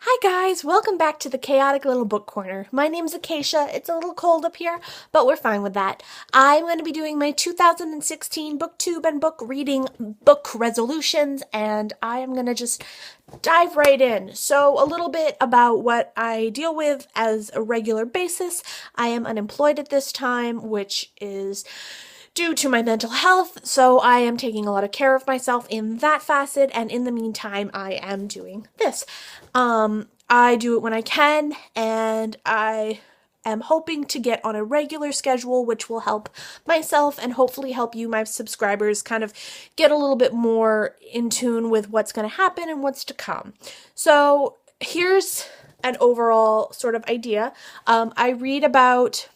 Hi guys, welcome back to the chaotic little book corner. My name's Acacia. It's a little cold up here, but we're fine with that. I'm going to be doing my 2016 booktube and book reading book resolutions, and I am going to just dive right in. So a little bit about what I deal with as a regular basis. I am unemployed at this time, which is due to my mental health, so I am taking a lot of care of myself in that facet, and in the meantime, I am doing this. I do it when I can, and I am hoping to get on a regular schedule, which will help myself and hopefully help you, my subscribers, kind of get a little bit more in tune with what's going to happen and what's to come. So here's an overall sort of idea. I read about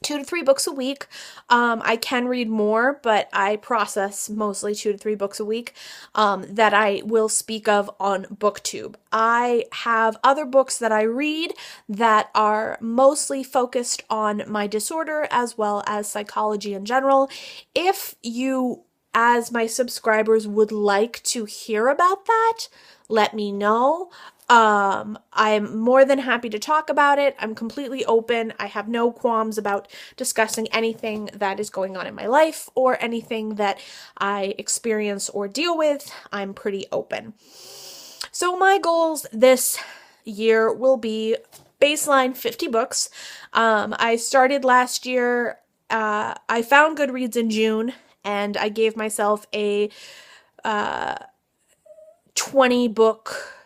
2 to 3 books a week. I can read more, but I process mostly 2 to 3 books a week that I will speak of on BookTube. I have other books that I read that are mostly focused on my disorder as well as psychology in general. If you, as my subscribers, would like to hear about that, let me know. I'm more than happy to talk about it. I'm completely open. I have no qualms about discussing anything that is going on in my life or anything that I experience or deal with. I'm pretty open. So my goals this year will be baseline 50 books. I started last year. I found Goodreads in June, and I gave myself a 20 book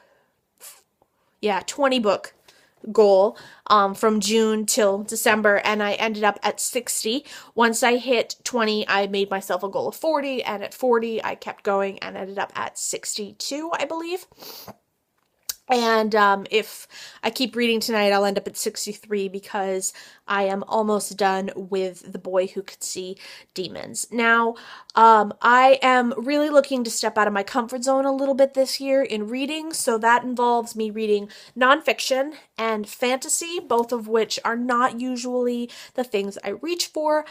goal from June till December, and I ended up at 60. Once I hit 20, I made myself a goal of 40, and at 40, I kept going and ended up at 62, I believe. And if I keep reading tonight, I'll end up at 63 because I am almost done with The Boy Who Could See Demons. Now, I am really looking to step out of my comfort zone a little bit this year in reading, so that involves me reading nonfiction and fantasy, both of which are not usually the things I reach for.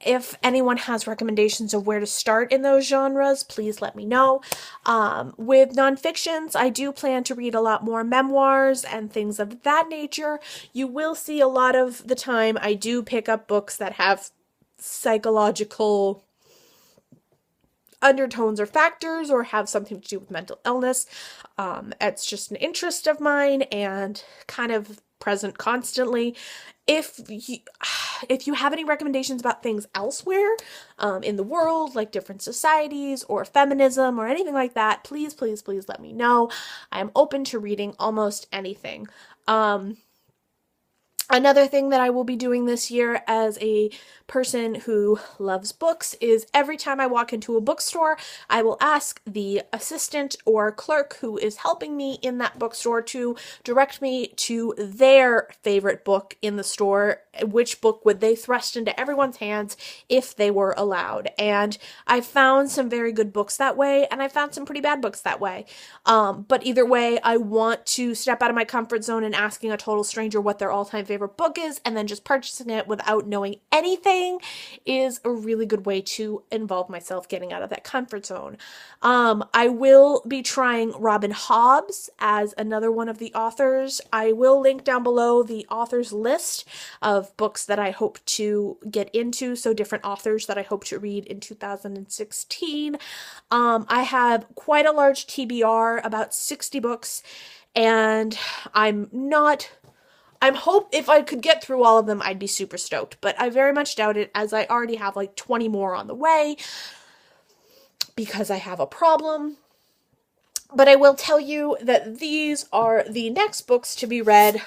If anyone has recommendations of where to start in those genres, please let me know. With nonfictions, I do plan to read a lot more memoirs and things of that nature. You will see a lot of the time I do pick up books that have psychological undertones or factors or have something to do with mental illness. It's just an interest of mine and kind of present constantly. If you have any recommendations about things elsewhere in the world, like different societies or feminism or anything like that, please, please, please let me know. I'm open to reading almost anything. Another thing that I will be doing this year as a person who loves books is every time I walk into a bookstore, I will ask the assistant or clerk who is helping me in that bookstore to direct me to their favorite book in the store. Which book would they thrust into everyone's hands if they were allowed? And I found some very good books that way, and I found some pretty bad books that way. But either way, I want to step out of my comfort zone and asking a total stranger what their all-time favorite book is, and then just purchasing it without knowing anything is a really good way to involve myself getting out of that comfort zone. I will be trying Robin Hobbs as another one of the authors. I will link down below the authors list of books that I hope to get into, so different authors that I hope to read in 2016. I have quite a large TBR, about 60 books, and if I could get through all of them, I'd be super stoked, but I very much doubt it, as I already have like 20 more on the way because I have a problem. But I will tell you that these are the next books to be read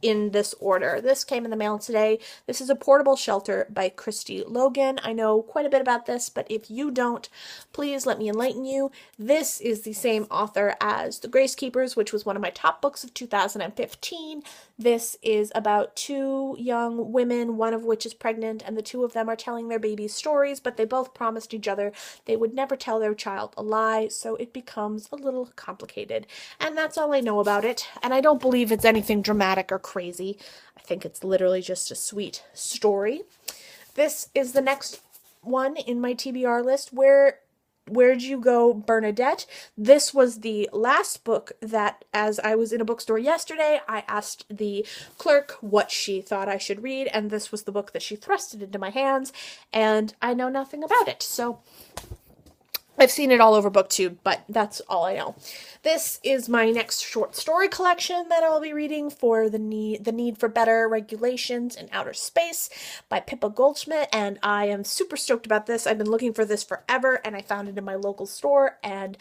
in this order. This came in the mail today. This is A Portable Shelter by Christy Logan. I know quite a bit about this, but if you don't, please let me enlighten you. This is the same author as The Grace Keepers, which was one of my top books of 2015. This is about 2 young women, one of which is pregnant, and the 2 of them are telling their babies stories, but they both promised each other they would never tell their child a lie, so it becomes a little complicated. And that's all I know about it, and I don't believe it's anything dramatic or crazy. I think it's literally just a sweet story. This is the next one in my TBR list, where Where'd You Go, Bernadette? This was the last book that, as I was in a bookstore yesterday, I asked the clerk what she thought I should read, and this was the book that she thrusted into my hands, and I know nothing about it. So I've seen it all over BookTube, but that's all I know. This is my next short story collection that I'll be reading for The Need for Better Regulations in Outer Space by Pippa Goldschmidt, and I am super stoked about this. I've been looking for this forever, and I found it in my local store, and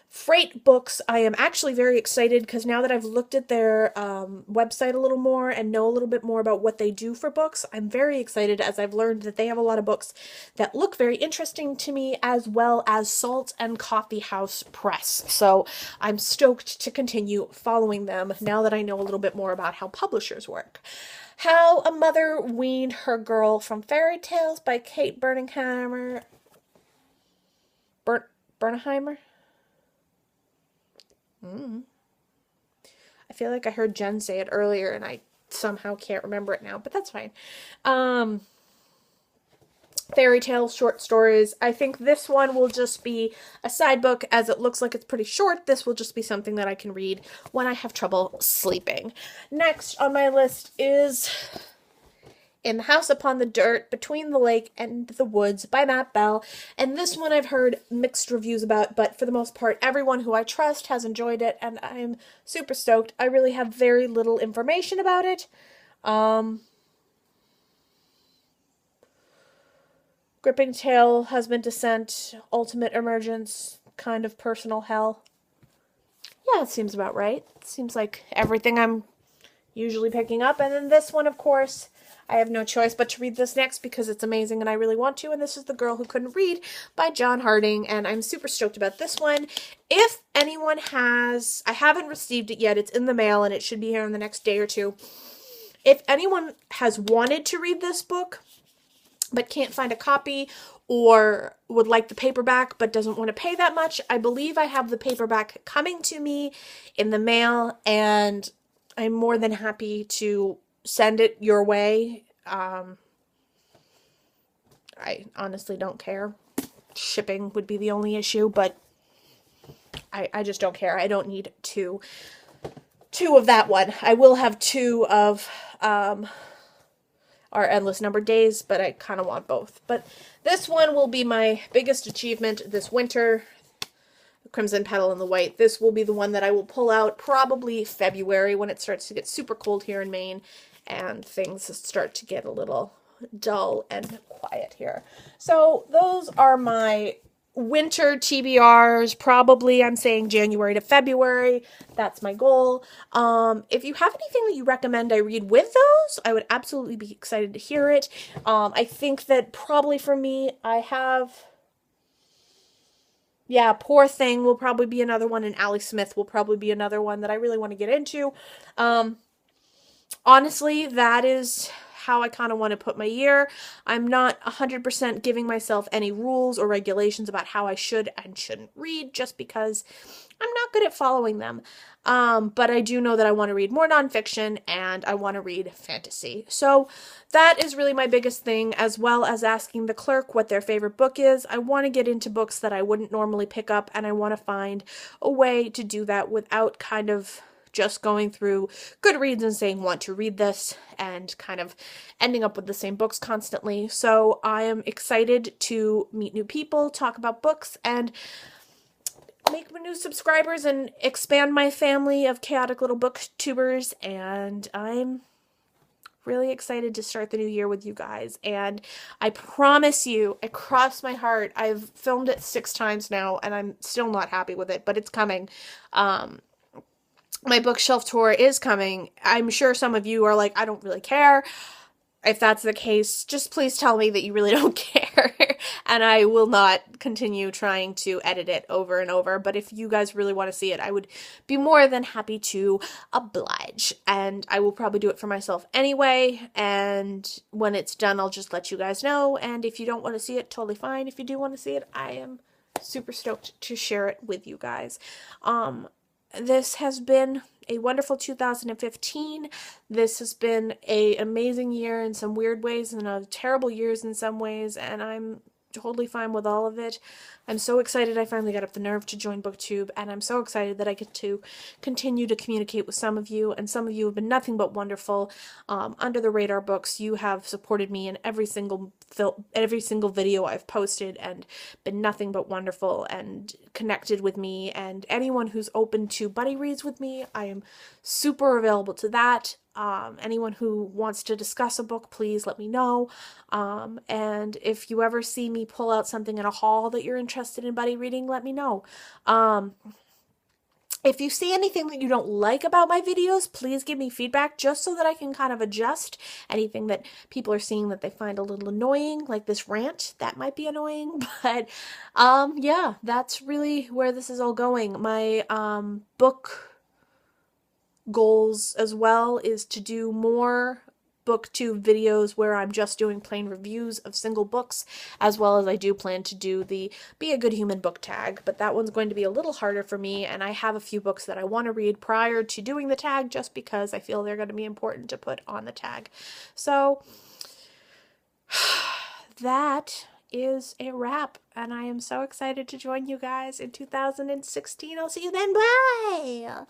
Freight Books, I am actually very excited because now that I've looked at their website a little more and know a little bit more about what they do for books, I'm very excited as I've learned that they have a lot of books that look very interesting to me, as well as Salt and Coffee House Press. So I'm stoked to continue following them now that I know a little bit more about how publishers work. How a Mother Weaned Her Girl from Fairy Tales by Kate Bernheimer. Bernheimer? I feel like I heard Jen say it earlier and I somehow can't remember it now, but that's fine. Fairy tales, short stories. I think this one will just be a side book, as it looks like it's pretty short. This will just be something that I can read when I have trouble sleeping. Next on my list is In the House Upon the Dirt, Between the Lake and the Woods by Matt Bell. And this one I've heard mixed reviews about, but for the most part, everyone who I trust has enjoyed it, and I'm super stoked. I really have very little information about it. Gripping tale, husband descent, ultimate emergence, kind of personal hell. Yeah, it seems about right. It seems like everything I'm usually picking up. And then this one, of course, I have no choice but to read this next because it's amazing and I really want to. And this is The Girl Who Couldn't Read by John Harding. And I'm super stoked about this one. If anyone has, I haven't received it yet. It's in the mail and it should be here in the next day or two. If anyone has wanted to read this book but can't find a copy, or would like the paperback but doesn't want to pay that much, I believe I have the paperback coming to me in the mail, and I'm more than happy to send it your way. I honestly don't care. Shipping would be the only issue, but I just don't care. I don't need two of that one. I will have two of Our Endless Numbered Days, but I kind of want both. But this one will be my biggest achievement this winter. The Crimson Petal and the White. This will be the one that I will pull out probably February when it starts to get super cold here in Maine and things start to get a little dull and quiet here. So those are my winter TBRs. Probably I'm saying January to February. That's my goal. If you have anything that you recommend I read with those, I would absolutely be excited to hear it. I think that probably for me, I have, Poor Thing will probably be another one, and Allie Smith will probably be another one that I really want to get into. Honestly, that is how I kind of want to put my year. I'm not 100% giving myself any rules or regulations about how I should and shouldn't read, just because I'm not good at following them. But I do know that I want to read more nonfiction and I want to read fantasy. So that is really my biggest thing, as well as asking the clerk what their favorite book is. I want to get into books that I wouldn't normally pick up, and I want to find a way to do that without kind of just going through Goodreads and saying want to read this and kind of ending up with the same books constantly. So I am excited to meet new people, talk about books, and make new subscribers and expand my family of chaotic little booktubers. And I'm really excited to start the new year with you guys. And I promise you, I cross my heart, I've filmed it 6 times now and I'm still not happy with it, but it's coming. My bookshelf tour is coming. I'm sure some of you are like, I don't really care. If that's the case, just please tell me that you really don't care. And I will not continue trying to edit it over and over. But if you guys really want to see it, I would be more than happy to oblige. And I will probably do it for myself anyway. And when it's done, I'll just let you guys know. And if you don't want to see it, totally fine. If you do want to see it, I am super stoked to share it with you guys. This has been a wonderful 2015. This has been an amazing year in some weird ways and terrible years in some ways, and I'm totally fine with all of it. I'm so excited I finally got up the nerve to join BookTube, and I'm so excited that I get to continue to communicate with some of you, and some of you have been nothing but wonderful. Under the Radar Books, you have supported me in every single video I've posted and been nothing but wonderful and connected with me, and anyone who's open to buddy reads with me, I am super available to that. Anyone who wants to discuss a book, please let me know. And if you ever see me pull out something in a haul that you're interested in buddy reading, let me know. If you see anything that you don't like about my videos, please give me feedback just so that I can kind of adjust anything that people are seeing that they find a little annoying, like this rant, that might be annoying, but yeah, that's really where this is all going. My book goals as well is to do more BookTube videos where I'm just doing plain reviews of single books, as well as I do plan to do the Be a Good Human book tag, but that one's going to be a little harder for me, and I have a few books that I want to read prior to doing the tag just because I feel they're going to be important to put on the tag. So that is a wrap, and I am so excited to join you guys in 2016. I'll see you then. Bye!